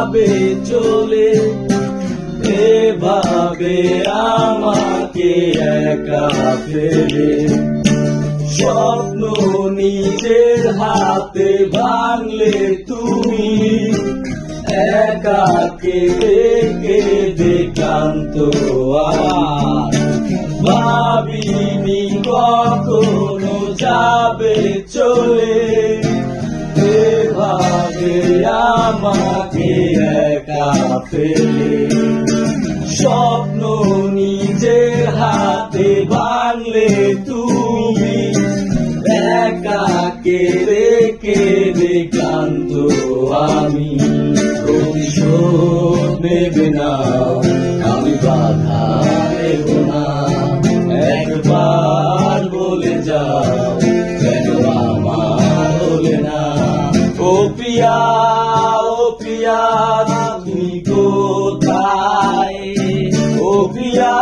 যাবে চলে, এভাবে আমাকে একা ফেলে। স্বপ্ন নিজের হাতে ভাঙলে তুমি, একা কেঁদে কেঁদে ক্লান্ত আর ভাবিনি কখনো যাবে চলে, এভাবে আমাকে একা ফেলে। স্বপ্ন নিজের হাতে ভাঙলে তুমি, একা কেঁদে কেঁদে ক্লান্ত আমি। প্রতিশোধ নেবে না, আমি বাধা দেব না, একবার বলে যাও কেন আমার হলে না। ও প্রিয়া, ও প্রিয়া, তুমি কোথায়? ও প্রিয়া,